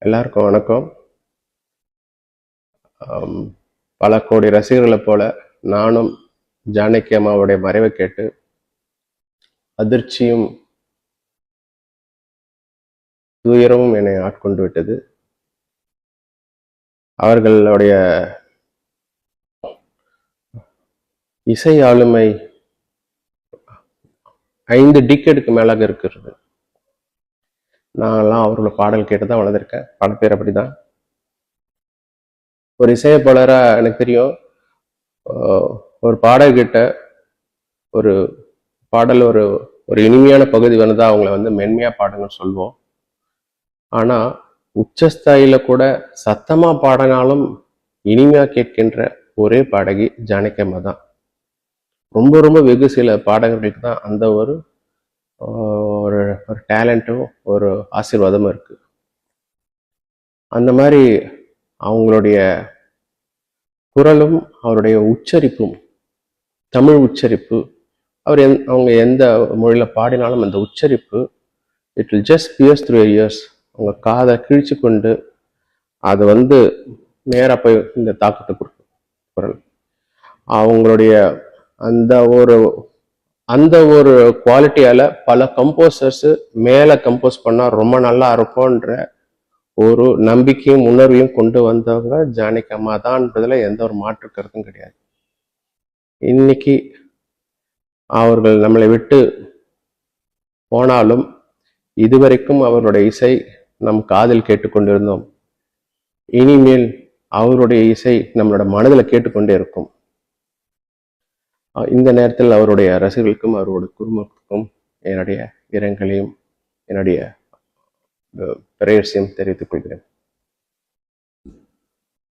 எல்லாருக்கும் வணக்கம். பல கோடி ரசிகர்களைப் போல நானும் ஜானகி அம்மாவுடைய மறைவை கேட்டு அதிர்ச்சியும் துயரமும் என்னை ஆட்கொண்டு விட்டது. அவர்களுடைய இசை ஆளுமை 5 டிக்கெடுக்கு மேலாக இருக்கிறது. நான்லாம் அவரோட பாடல் கேட்டு தான் வளர்ந்துருக்கேன். பல பேர் அப்படிதான். ஒரு இசையமைப்பாளரா எனக்கு தெரியும், ஒரு பாடல்கிட்ட ஒரு பாடல் ஒரு ஒரு இனிமையான பகுதி வந்தா அவங்கள மென்மையா பாடுங்கன்னு சொல்லுவோம். ஆனா உச்சஸ்தாயில கூட சத்தமா பாடினாலும் இனிமையா கேட்கின்ற ஒரே பாடகி ஜானகி அம்மா தான். ரொம்ப ரொம்ப வெகு சில பாடகர்களுக்கு தான் அந்த ஒரு ஒரு டேலண்ட்டும் ஒரு ஆசீர்வாதமும் இருக்கு. அந்த மாதிரி அவங்களுடைய குரலும் அவருடைய உச்சரிப்பும், தமிழ் உச்சரிப்பு, அவங்க எந்த மொழியில பாடினாலும் அந்த உச்சரிப்பு it will just pierce through ears. அவங்க காதை கிழிச்சு கொண்டு அது நேராக போய் இந்த தாக்கத்தை கொடுக்கும் குரல். அவங்களுடைய அந்த ஒரு குவாலிட்டியால பல கம்போசர்ஸ் மேல கம்போஸ் பண்ணா ரொம்ப நல்லா இருக்கும்ன்ற ஒரு நம்பிக்கையும் உணர்வையும் கொண்டு வந்தவங்க ஜானகி அம்மா தான்ன்றதுல எந்த ஒரு மாற்று கருத்தும் கிடையாது. இன்னைக்கு அவர்கள் நம்மளை விட்டு போனாலும் இதுவரைக்கும் அவருடைய இசை நம் காதில் கேட்டுக்கொண்டிருந்தோம். இனிமேல் அவருடைய இசை நம்மளோட மனதில் கேட்டுக்கொண்டே இருக்கும். இந்த நேரத்தில் அவருடைய ரசிகர்களுக்கும் அவருடைய குடும்பத்துக்கும் என்னுடைய இரங்கலையும் என்னுடைய பிரேயர்ஸையும் தெரிவித்துக் கொள்கிறேன்.